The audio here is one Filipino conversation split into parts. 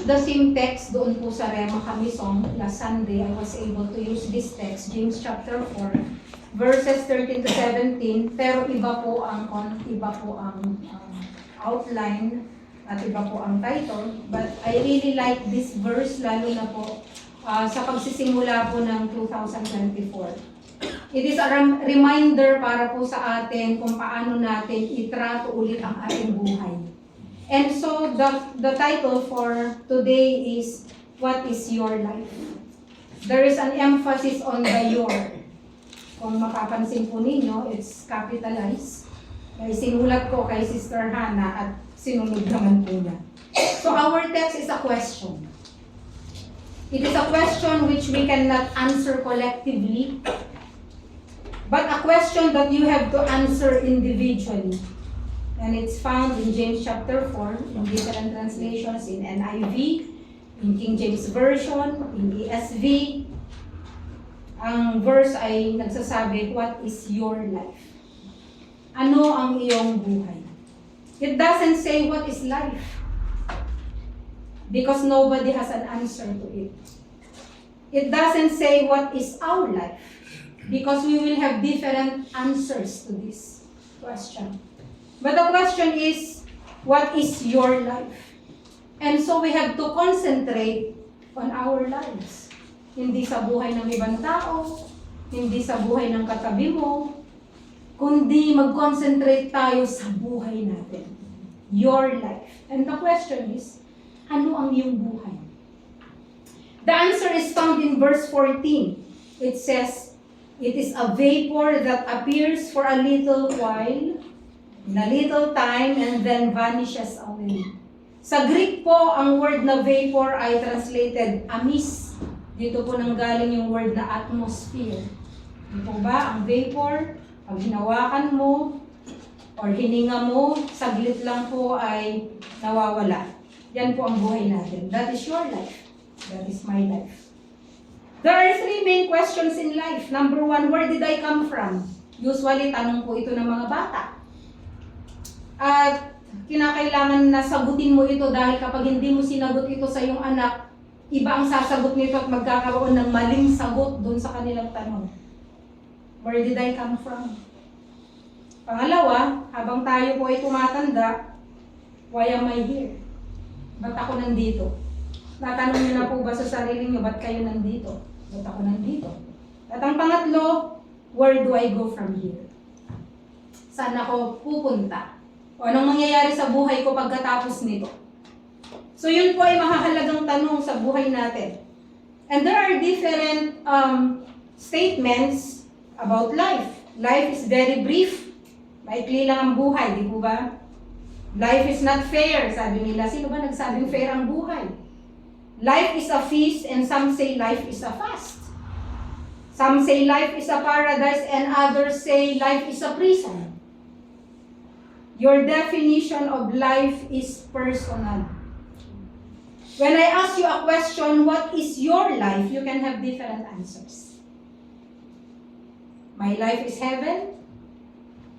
used the same text doon po sa Rema Kamisong last Sunday. I was able to use this text, James chapter 4, verses 13 to 17, pero iba po ang outline at iba po ang title. But I really like this verse, lalo na po sa pagsisimula po ng 2024. It is a reminder para po sa atin kung paano natin itrato ulit ang ating buhay. And so the title for today is, What is your life? There is an emphasis on the your. Kung mapapansin po ninyo, it's capitalized. Sinulat ko kay Sister Hannah at sinunod naman po niya. So our text is a question. It is a question which we cannot answer collectively, but a question that you have to answer individually. And it's found in James chapter 4, in different translations, in NIV, in King James Version, in ESV. Ang verse ay nagsasabi, what is your life? Ano ang iyong buhay? It doesn't say what is life, because nobody has an answer to it. It doesn't say what is our life, because we will have different answers to this question. But the question is, what is your life? And so we have to concentrate on our lives. Hindi sa buhay ng ibang tao, hindi sa buhay ng katabi mo, kundi mag-concentrate tayo sa buhay natin. Your life. And the question is, ano ang iyong buhay? The answer is found in verse 14. It says, it is a vapor that appears for a little while, in a little time, and then vanishes away. Sa Greek po, ang word na vapor ay translated amis. Dito po nanggaling yung word na atmosphere. Dito ba, ang vapor, pag hinawakan mo, or hininga mo, saglit lang po ay nawawala. Yan po ang buhay natin. That is your life. That is my life. There are three main questions in life. Number one, where did I come from? Usually, tanong po ito ng mga bata. At kinakailangan na sagutin mo ito dahil kapag hindi mo sinagot ito sa iyong anak, iba ang sasagot nito at magkakaroon ng maling sagot doon sa kanilang tanong. Where did I come from? Pangalawa, habang tayo po ay tumatanda, why am I here? Ba't ako nandito? Natanong niyo na po ba sa sarili niyo, ba't kayo nandito? Ba't ako nandito? At ang pangatlo, where do I go from here? Saan ako pupunta? O anong mangyayari sa buhay ko pagkatapos nito? So yun po ay mahahalagang tanong sa buhay natin. And there are different statements about life. Life is very brief. Maikli lang ang buhay, di po ba? Life is not fair, sabi nila. Sino ba nagsabing fair ang buhay? Life is a feast, and some say life is a fast. Some say life is a paradise, and others say life is a prison. Your definition of life is personal. When I ask you a question, what is your life? You can have different answers. My life is heaven,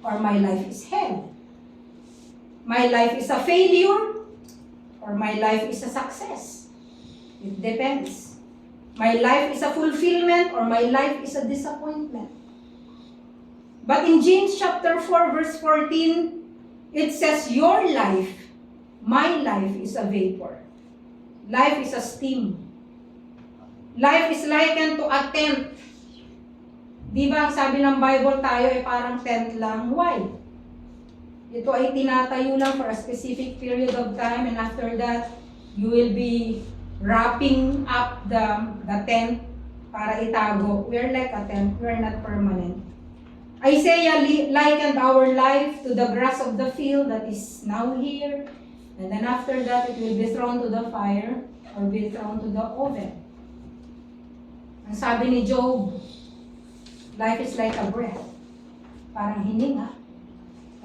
or my life is hell. My life is a failure, or my life is a success. It depends. My life is a fulfillment, or my life is a disappointment. But in James chapter 4, verse 14, it says, your life, my life is a vapor. Life is a steam. Life is likened to a tent. Di ba ang sabi ng Bible, tayo ay parang tent lang? Why? Ito ay tinatayo lang for a specific period of time, and after that, you will be wrapping up the tent para itago. We're like a tent. We're not permanent. Isaiah likened our life to the grass of the field that is now here, and then after that, it will be thrown to the fire or be thrown to the oven. Ang sabi ni Job, life is like a breath. Parang hininga.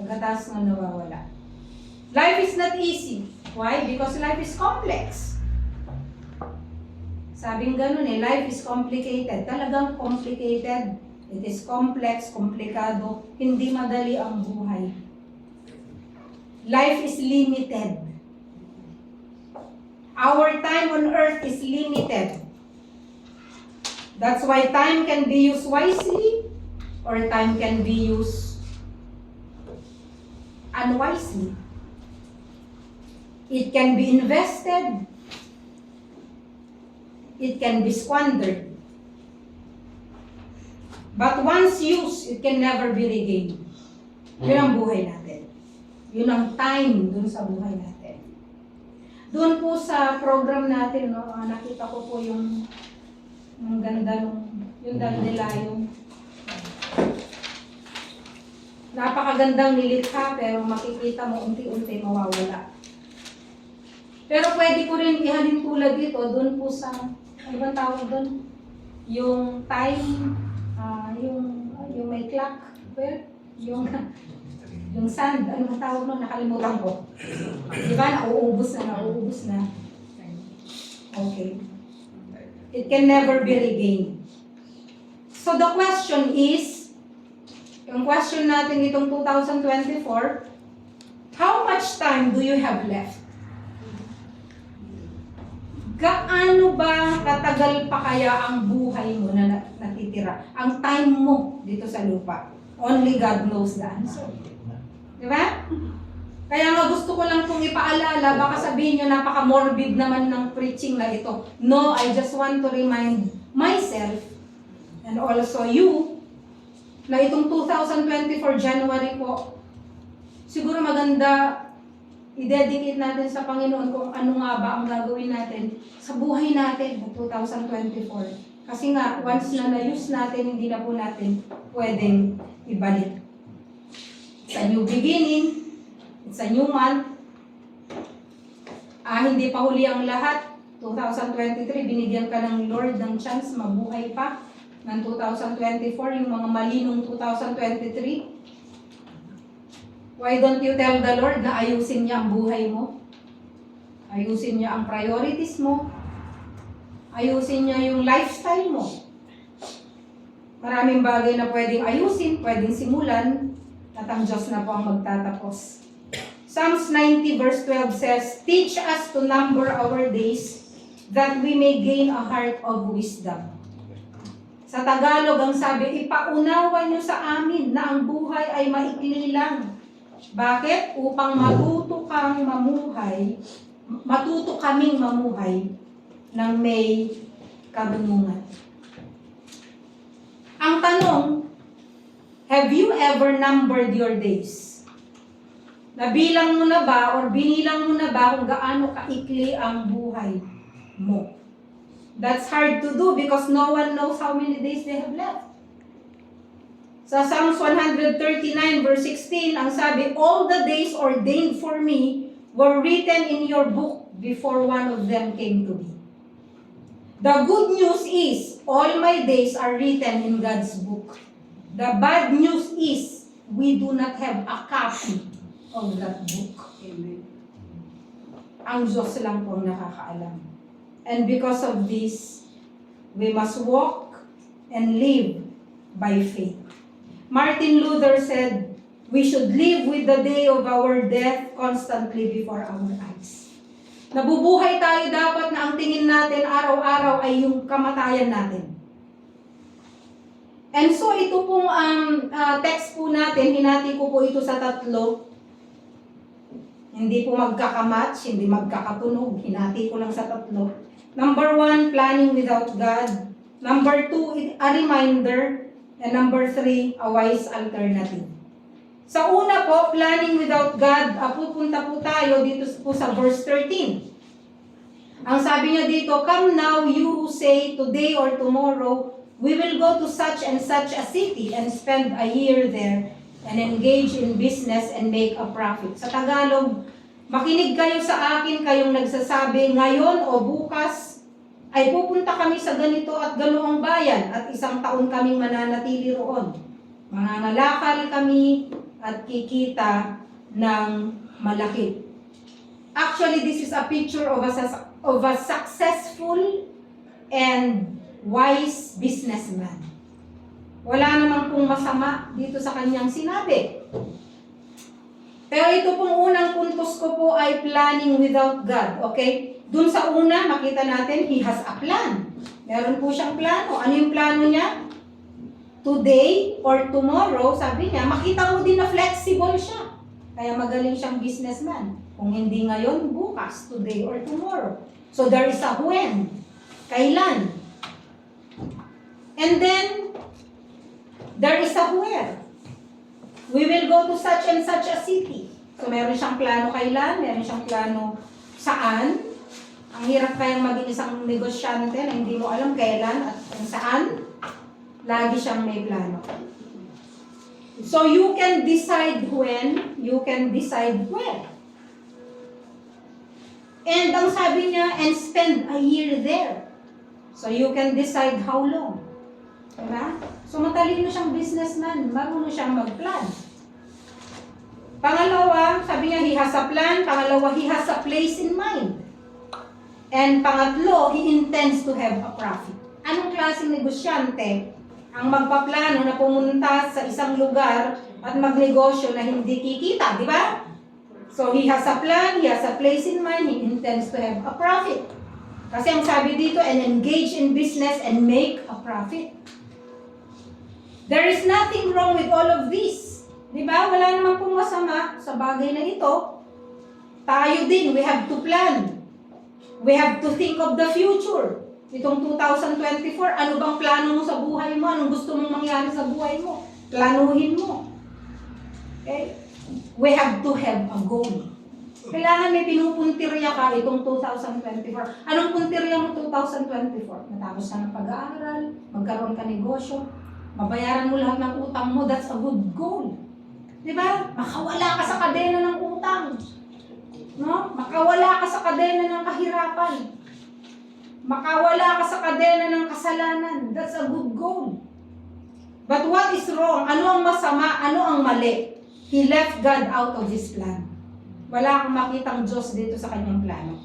Pagkatapos na nawawala. Life is not easy. Why? Because life is complex. Sabing ganun life is complicated. Talagang complicated. It is complex, komplikado. Hindi madali ang buhay. Life is limited. Our time on earth is limited. That's why time can be used wisely or time can be used unwisely. It can be invested. It can be squandered. But once used, it can never be regained. Yun ang buhay natin. Yun ang time dun sa buhay natin. Doon po sa program natin, no, nakita ko po yung ganda yung dandelion. Napakagandang nilikha pero makikita mo unti-unti mawawala. Pero pwede ko rin ihalin tulad dito doon po sa, ano bang tawag doon? Yung time, yung may clock, yung sand, ano bang tawag doon? Nakalimutan ko. Diba? Nauubos na. Okay. It can never be regained. So the question is, yung question natin itong 2024, how much time do you have left? Gaano ba katagal pa kaya ang buhay mo na natitira? Ang time mo dito sa lupa? Only God knows the answer. Diba? Kaya nga gusto ko lang pong ipaalala, baka sabihin nyo napaka-morbid naman ng preaching na ito. No, I just want to remind myself and also you na itong 2024 January po, siguro maganda i-dedicate natin sa Panginoon kung ano nga ba ang gagawin natin sa buhay natin ng 2024. Kasi nga, once na na-use natin, hindi na po natin pwedeng ibalik. It's a new beginning. It's a new month. Hindi pa huli ang lahat. 2023, binigyan ka ng Lord ng chance mabuhay pa. Ng 2024, yung mga malinong 2023. Why don't you tell the Lord na ayusin niya ang buhay mo? Ayusin niya ang priorities mo. Ayusin niya yung lifestyle mo. Maraming bagay na pwedeng ayusin, pwedeng simulan, at ang Diyos na po ang magtatapos. Psalms 90 verse 12 says, "Teach us to number our days, that we may gain a heart of wisdom." Sa Tagalog, ang sabi, ipaunawa niyo sa amin na ang buhay ay maikli lang. Bakit? Upang matuto kaming mamuhay ng may kabunungan. Ang tanong, have you ever numbered your days? Nabilang mo na ba or binilang mo na ba kung gaano kaikli ang buhay mo? That's hard to do because no one knows how many days they have left. Sa Psalms 139 verse 16, ang sabi, "All the days ordained for me were written in your book before one of them came to be." The good news is, all my days are written in God's book. The bad news is, we do not have a copy of that book. Amen. Ang Diyos lang po nakakaalam. And because of this, we must walk and live by faith. Martin Luther said, we should live with the day of our death constantly before our eyes. Nabubuhay tayo dapat na ang tingin natin araw-araw ay yung kamatayan natin. And so ito pong text po natin, hinati ko po ito sa tatlo. Hindi po magkakamatch, hindi magkakatunog. Hinati ko lang sa tatlo. Number 1, planning without God. Number 2, a reminder. And number 3, a wise alternative. Sa una po, planning without God, pupunta po tayo dito po sa verse 13. Ang sabi niya dito, "Come now, you who say, today or tomorrow, we will go to such and such a city and spend a year there and engage in business and make a profit." Sa Tagalog, makinig kayo sa akin, kayong nagsasabi, ngayon o bukas ay pupunta kami sa ganito at ganoong bayan at isang taon kaming mananatili roon. Mangangalakal kami at kikita ng malaki. Actually, this is a picture of a successful and wise businessman. Wala naman pong masama dito sa kanyang sinabi. Pero ito pong unang puntos ko po ay planning without God, okay? Dun sa una, makita natin, he has a plan. Meron po siyang plano. Ano yung plano niya? Today or tomorrow, sabi niya, makita mo din na flexible siya. Kaya magaling siyang businessman. Kung hindi ngayon, bukas, today or tomorrow. So there is a when. Kailan? And then, there is a where. We will go to such and such a city. So meron siyang plano kailan, meron siyang plano saan. Ang hirap kayang maging isang negosyante na hindi mo alam kailan at kung saan. Lagi siyang may plano. So you can decide when, you can decide where. And ang sabi niya, and spend a year there. So you can decide how long. Diba? So matalino siyang businessman, marunong siyang mag-plan. Pangalawa, sabi niya, he has a plan. Pangalawa, he has a place in mind. And pangatlo, he intends to have a profit. Anong klaseng negosyante ang magpaplano na pumunta sa isang lugar at magnegosyo na hindi kikita, di ba? So he has a plan, he has a place in mind, he intends to have a profit. Kasi ang sabi dito, and engage in business and make a profit. There is nothing wrong with all of this. Di ba? Wala namang pong masama sa bagay na ito. Tayo din, we have to plan. We have to think of the future. Itong 2024, ano bang plano mo sa buhay mo? Anong gusto mong mangyari sa buhay mo? Planuhin mo. Okay? We have to have a goal. Kailangan may pinupuntirya ka itong 2024. Anong puntirya mo 2024? Matapos ka ng pag-aaral, magkaroon ka negosyo, mabayaran mo lahat ng utang mo, that's a good goal. Diba? Makawala ka sa kadena ng utang. No? Makawala ka sa kadena ng kahirapan. Makawala ka sa kadena ng kasalanan. That's a good goal. But what is wrong? Ano ang masama? Ano ang mali? He left God out of His plan. Wala kang makitang Diyos dito sa kanyang plano.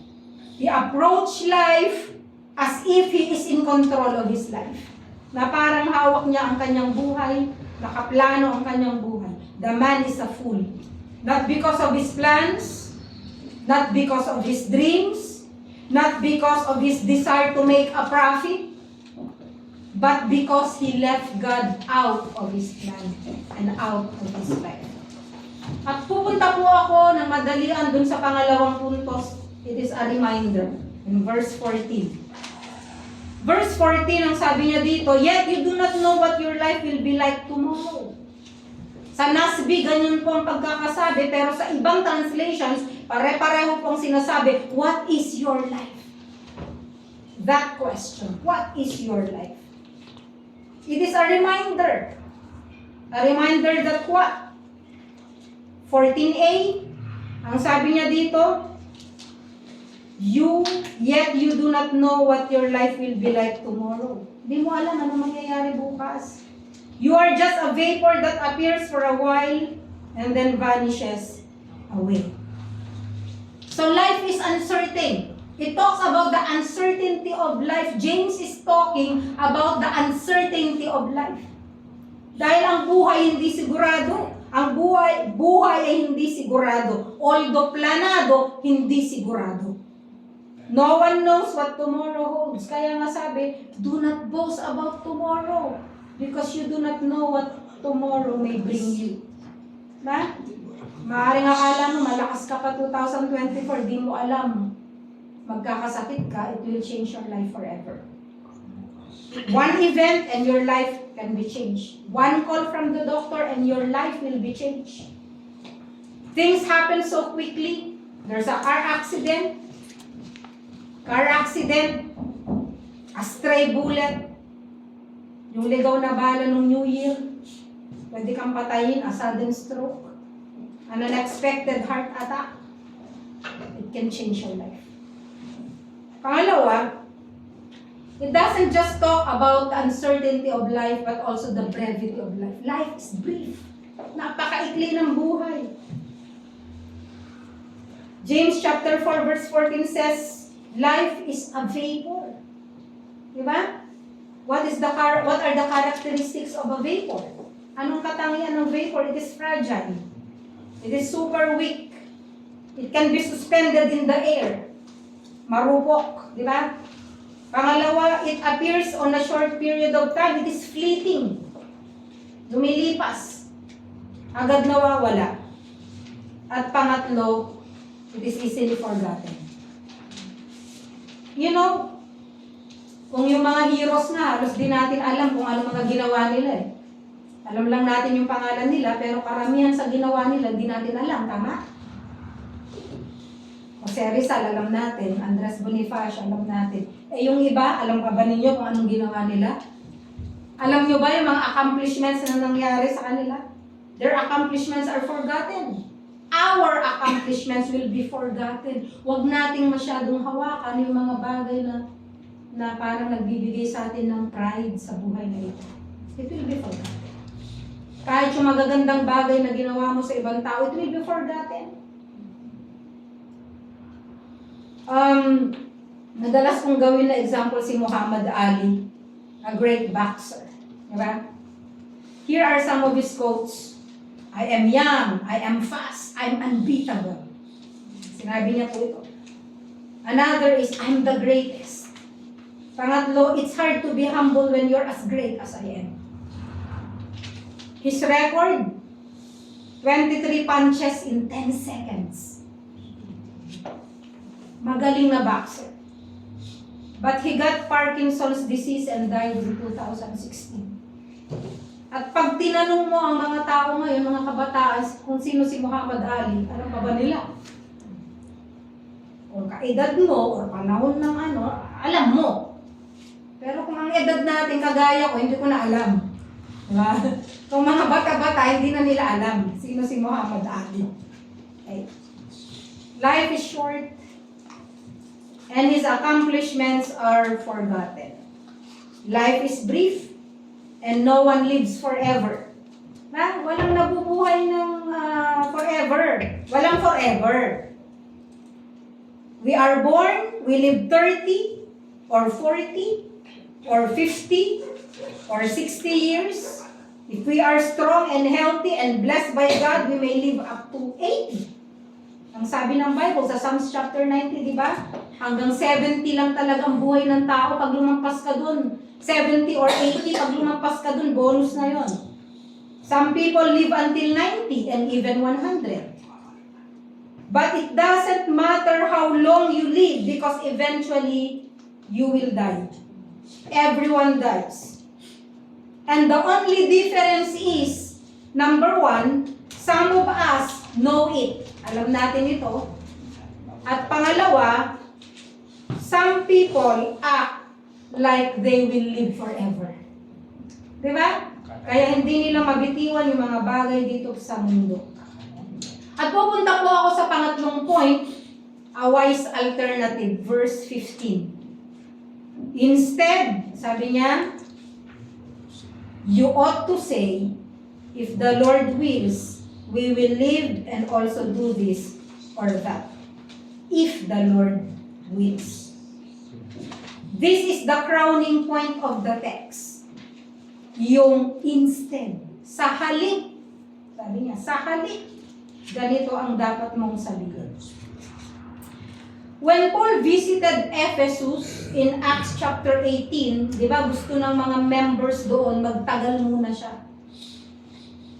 He approached life as if He is in control of His life. Na parang hawak niya ang kanyang buhay, nakaplano ang kanyang buhay. The man is a fool. Not because of his plans, not because of his dreams, not because of his desire to make a profit, but because he left God out of his plan and out of his life. At pupunta po ako ng madalian dun sa pangalawang puntos. It is a reminder in verse 14. Verse 14, ang sabi niya dito, yet you do not know what your life will be like tomorrow. Sa NASB, ganyan po ang pagkakasabi, pero sa ibang translations, pare-pareho pong sinasabi, what is your life? That question, what is your life? It is a reminder. A reminder that what? 14a, ang sabi niya dito, yet you do not know what your life will be like tomorrow. Hindi mo alam ano mangyayari bukas. You are just a vapor that appears for a while and then vanishes away. So life is uncertain. It talks about the uncertainty of life. James is talking about the uncertainty of life. Dahil ang buhay hindi sigurado. Ang buhay ay hindi sigurado. Although planado, hindi sigurado. No one knows what tomorrow holds. Kaya nga sabi, do not boast about tomorrow. Because you do not know what tomorrow may bring you. Ba? Maaaring akala mo, malakas ka pa 2024, di mo alam. Magkakasakit ka, it will change your life forever. One event and your life can be changed. One call from the doctor and your life will be changed. Things happen so quickly. There's a car accident, a stray bullet, yung ligaw na bala nung New Year, pwede kang patayin, a sudden stroke, an unexpected heart attack, it can change your life. Pangalawa, it doesn't just talk about the uncertainty of life, but also the brevity of life. Life is brief. Napakaikli ng buhay. James chapter 4 verse 14 says, life is a vapor. Diba? What are the characteristics of a vapor? Anong katangian ng vapor? It is fragile. It is super weak. It can be suspended in the air. marupok, di ba? Pangalawa, it appears on a short period of time. It is fleeting. Lumilipas. Agad nawawala. At pangatlo, it is easily forgotten. You know, kung yung mga heroes nga, halos di natin alam kung ano mga ginawa nila eh. Alam lang natin yung pangalan nila, pero karamihan sa ginawa nila, di natin alam, tama? Jose Rizal, alam natin. Andres Bonifacio, alam natin. Eh yung iba, alam pa ba ninyo kung anong ginawa nila? Alam nyo ba yung mga accomplishments na nangyari sa kanila? Their accomplishments are forgotten. Our accomplishments will be forgotten. Huwag nating masyadong hawakan yung mga bagay na parang nagbibigay sa atin ng pride sa buhay na ito. It will be forgotten. Kahit yung magagandang bagay na ginawa mo sa ibang tao, it will be forgotten. Madalas kong gawin na example si Muhammad Ali, a great boxer. Diba? Here are some of his quotes. I am young, I am fast, I'm unbeatable. Sinabi niya po ito. Another is, I'm the greatest. Pangatlo, it's hard to be humble when you're as great as I am. His record, 23 punches in 10 seconds. Magaling na boxer. But he got Parkinson's disease and died in 2016. At pag tinanong mo ang mga tao ngayon, mga kabataan, kung sino si Muhammad Ali, ano pa ba nila? O kaedad mo, o panahon ng ano, alam mo. Pero kung ang edad natin, kagaya ko, hindi ko na alam. Diba? Kung mga bata-bata, hindi na nila alam sino si Muhammad Ali. Okay. Life is short, and his accomplishments are forgotten. Life is brief, and no one lives forever. Walang nabubuhay ng forever. Walang forever. We are born, we live 30, or 40, or 50, or 60 years. If we are strong and healthy and blessed by God, we may live up to 80. Ang sabi ng Bible sa Psalms chapter 90, di ba? Hanggang 70 lang talagang buhay ng tao. Pag lumampas ka dun, 70 or 80, pag lumampas ka dun, bonus na yon. Some people live until 90 and even 100. But it doesn't matter how long you live because eventually you will die. Everyone dies. And the only difference is, number one, some of us know it. Alam natin ito. At pangalawa, some people act like they will live forever. Diba? Kaya hindi nila mabitiwan yung mga bagay dito sa mundo. At pupunta po ako sa pangatlong point, a wise alternative, verse 15. Instead, sabi niya, you ought to say, if the Lord wills, we will live and also do this or that. If the Lord wills. This is the crowning point of the text. Yung instead. Sa halip. Sabi niya, sa halip. Ganito ang dapat mong sabihin. When Paul visited Ephesus in Acts chapter 18, di ba gusto ng mga members doon, magtagal muna siya.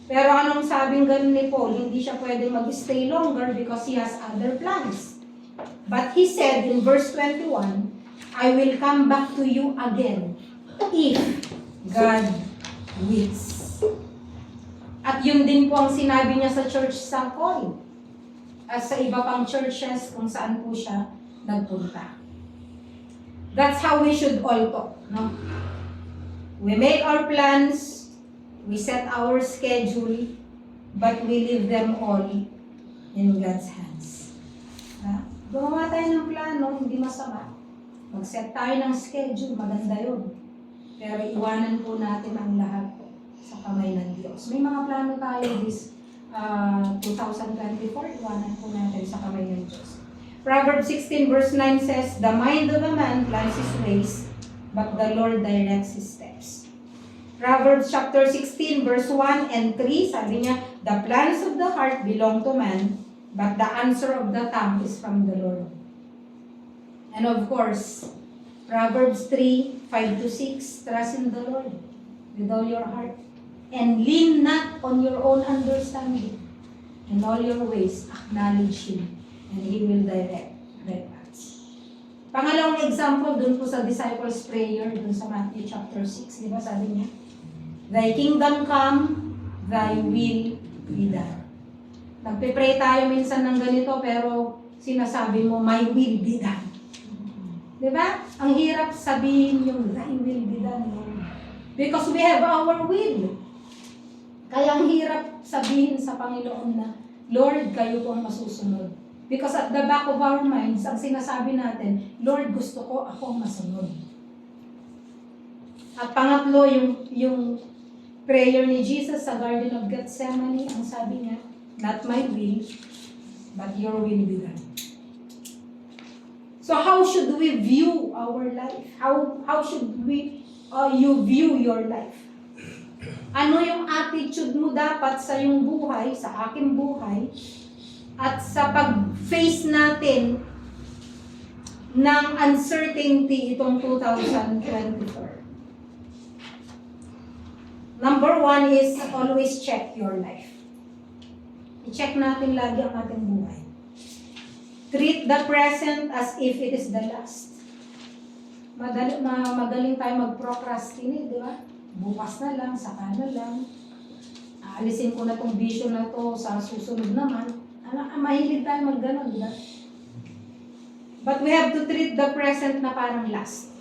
Pero anong sabing ganun ni Paul? Hindi siya pwedeng mag-stay longer because he has other plans. But he said in verse 21, I will come back to you again if God wills. At yun din po ang sinabi niya sa church sa Corinth. At sa iba pang churches kung saan po siya nagpunta. That's how we should all talk, no? We make our plans, we set our schedule, but we leave them all in God's hands. Gumawa tayo ng plano, hindi masama. Mag-set tayo ng schedule, maganda yun. Pero iwanan po natin ang lahat sa kamay ng Diyos. May mga plano tayo this 2024, iwanan po natin sa kamay ng Diyos. Proverbs 16 verse 9 says, the mind of a man plans his ways, but the Lord directs his steps. Proverbs chapter 16 verse 1 and 3, sabi niya, the plans of the heart belong to man, but the answer of the tongue is from the Lord. And of course, Proverbs 3:5-6, trust in the Lord with all your heart. And lean not on your own understanding. In all your ways, acknowledge Him. And He will direct their paths. Pangalawang example, dun po sa disciples' prayer, dun sa Matthew chapter 6, di ba sabi niya? Thy kingdom come, thy will be done. Nagpe-pray tayo minsan ng ganito, pero sinasabi mo, my will be done. Di ba? Ang hirap sabihin yung thy will be done, Lord. Because we have our will. Kaya ang hirap sabihin sa Panginoon na, Lord, kayo po ang masusunod. Because at the back of our minds, ang sinasabi natin, Lord, gusto ko ako ang masunod. At pangatlo, yung prayer ni Jesus sa Garden of Gethsemane, ang sabi niya, not my will, but your will be done. So how should we view our life? How should you view your life? Ano yung attitude mo dapat sa iyong buhay, sa aking buhay, at sa pag-face natin ng uncertainty itong 2024? Number one is always check your life. I-check natin lagi ang ating buhay. Treat the present as if it is the last. Magaling tayo mag-procrastinate, di ba? Bukas na lang, saka na lang. Aalisin ko na tong vision na to sa susunod naman. Mahilig tayo mag-ganon, di ba? But we have to treat the present na parang last.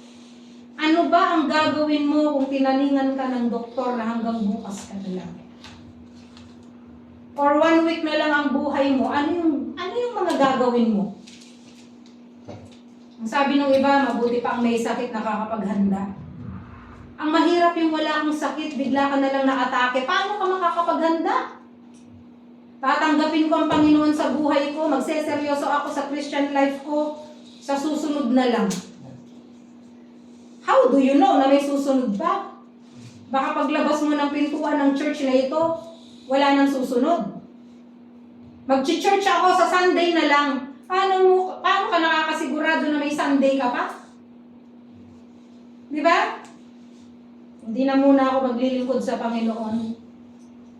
Ano ba ang gagawin mo kung tinaningan ka ng doktor na hanggang bukas ka na lang? Or 1 week na lang ang buhay mo, ano yung mga gagawin mo? Ang sabi ng iba, mabuti pa ang may sakit nakakapaghanda. Ang mahirap yung wala kang sakit, bigla ka na lang na-atake. Paano ka makakapaghanda? Tatanggapin ko ang Panginoon sa buhay ko, magseseryoso ako sa Christian life ko, sa susunod na lang. How do you know na may susunod ba? Baka paglabas mo ng pintuan ng church na ito, wala nang susunod. Mag-church ako sa Sunday na lang. Paano ka nakakasigurado na may Sunday ka pa? Di ba? Hindi na muna ako maglilingkod sa Panginoon.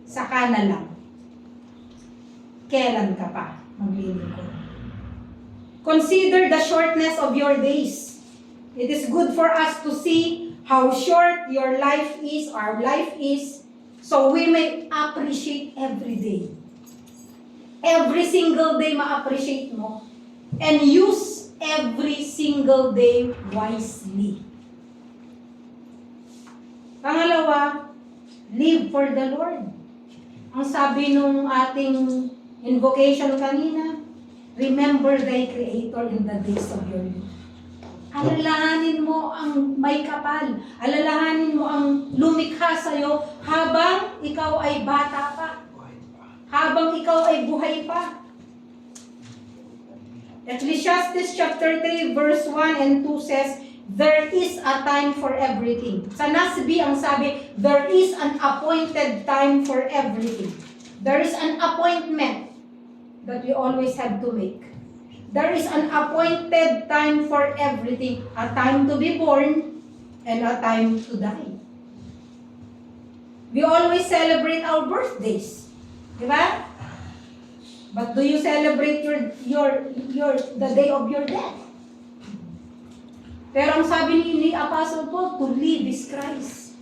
Saka na lang. Kailan ka pa maglilingkod? Consider the shortness of your days. It is good for us to see how short your life is, our life is, so we may appreciate every day. Every single day ma-appreciate mo. And use every single day wisely. Pangalawa, live for the Lord. Ang sabi nung ating invocation kanina, remember thy Creator in the days of your youth. Alalahanin mo ang may kapal. Alalahanin mo ang lumikha sa'yo habang ikaw ay bata pa. Habang ikaw ay buhay pa. Ecclesiastes chapter 3 verse 1 and 2 says, there is a time for everything. Sa Nasbi ang sabi, there is an appointed time for everything. There is an appointment that we always have to make. There is an appointed time for everything. A time to be born and a time to die. We always celebrate our birthdays. Diba? But do you celebrate the day of your death? Pero ang sabi ni Apostle Paul, to live is Christ,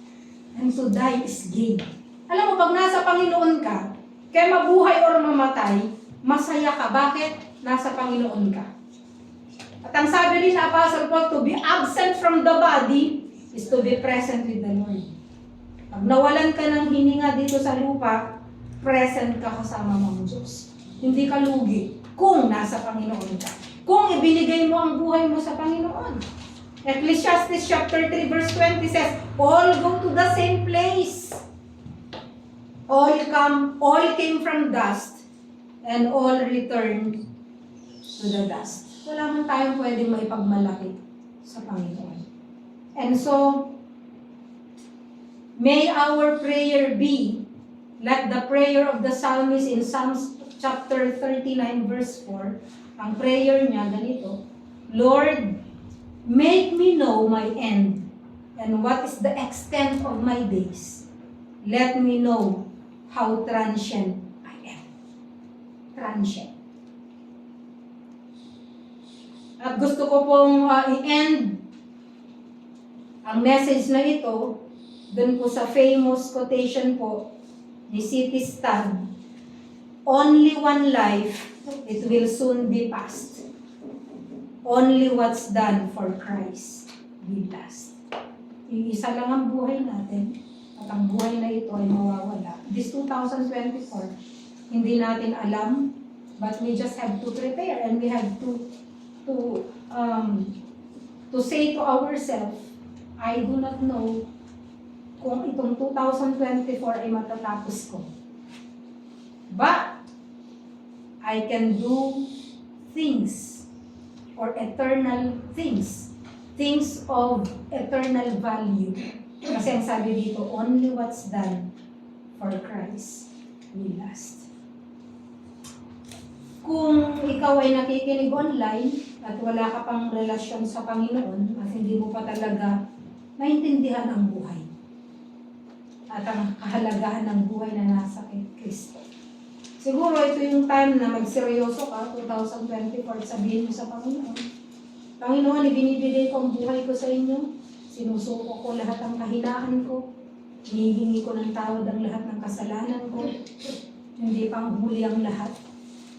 and to die is gain. Alam mo, pag nasa Panginoon ka, kaya mabuhay or mamatay, masaya ka. Bakit? Nasa Panginoon ka. At ang sabi ni Apostle Paul, to be absent from the body is to be present with the Lord. Pag nawalan ka ng hininga dito sa lupa, present ka kasama ng Diyos. Hindi ka lugi kung nasa Panginoon ka. Kung ibinigay mo ang buhay mo sa Panginoon. Ecclesiastes chapter 3 verse 20 says, all go to the same place. All came from dust, and all returned to the dust. Wala man tayong pwedeng maipagmalaki sa Panginoon. And so, may our prayer be like the prayer of the psalmist in Psalms chapter 39 verse 4. Ang prayer niya ganito, Lord, Make me know my end, and what is the extent of my days. Let me know how transient I am. Transient. At gusto ko pong i-end ang message na ito dun po sa famous quotation po ni C.T. Studd, only one life, it will soon be past. Only what's done for Christ will last. Yung isa lang ang buhay natin, at ang buhay na ito ay mawawala. This 2024, hindi natin alam, but we just have to prepare and we have to say to ourselves, I do not know kung itong 2024 ay matatapos ko. But, I can do things or eternal things. Things of eternal value. Kasi ang sabi dito, only what's done for Christ will last. Kung ikaw ay nakikinig online at wala ka pang relasyon sa Panginoon at hindi mo pa talaga maintindihan ang buhay at ang kahalagahan ng buhay na nasa kay Kristo. Siguro ito yung time na magseryoso ka, 2024, sabihin mo sa Panginoon, Panginoon, ibinibigay ko ang buhay ko sa inyo, sinusuko ko lahat ng kahinaan ko, hinihingi ko ng tawad ang lahat ng kasalanan ko, hindi pang huli ang lahat.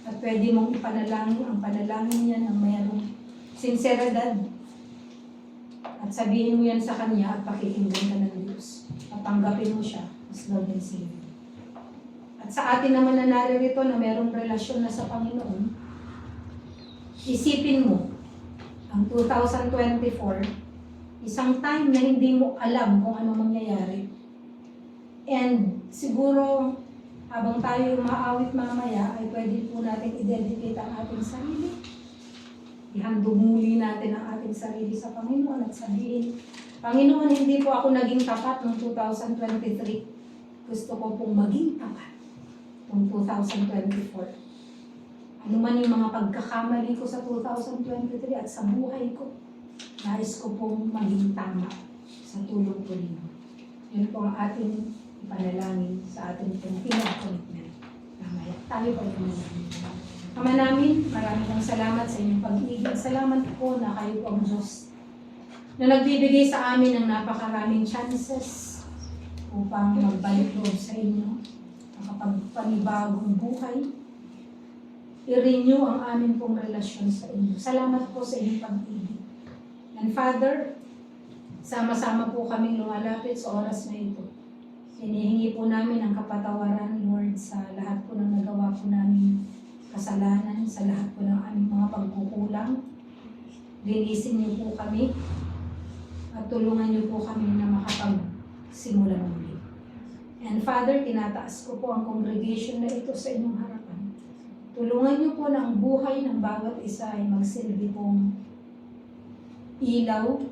At pwede mong ipanalangin ang panalangin niya ng mayroong sinseridad. At sabihin mo yan sa Kanya at pakikinggan ka ng Diyos. At tanggapin mo siya as Lord and Savior. At sa atin naman na naririto na mayroong relasyon na sa Panginoon, isipin mo, ang 2024, isang time na hindi mo alam kung ano mangyayari. And siguro, habang tayo maawit mamaya, ay pwede po natin i-dedicate ang ating sarili. Ihandog muli natin ang ating sarili sa Panginoon at sabihin, Panginoon, hindi po ako naging tapat noong 2023. Gusto ko pong maging tapat noong 2024. Ano man yung mga pagkakamali ko sa 2023 at sa buhay ko, nais ko pong maging tama sa tulong ko ninyo. Yun po ang ating ipanalangin sa ating pinag-commitment. Mamaya, tayo po yung manalangin. Ama namin, maraming salamat sa inyong pag-ibig. Salamat po na kayo po ang Diyos na nagbibigay sa amin ng napakaraming chances upang magbalik loob sa inyo, makapagpanibagong buhay, i-renew ang amin pong relasyon sa inyo. Salamat po sa inyong pag-ibig. And Father, sama-sama po kaming lumalapit sa oras na ito. Hinihingi po namin ang kapatawaran, Lord, sa lahat po ng nagawa po namin kasalanan, sa lahat po ng aming mga pagkukulang. Linisin niyo po kami at tulungan niyo po kami na makapagsimula muli. And Father, tinataas ko po ang congregation na ito sa inyong harapan. Tulungan niyo po na ang buhay ng bawat isa ay magsilbi pong ilaw,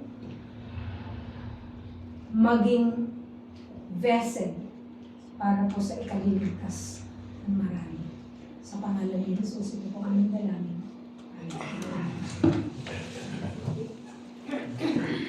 maging vessel para po sa ikaliligtas ng marami. Sa pangalan ni Jesus, ito po aming dalangin. Amen.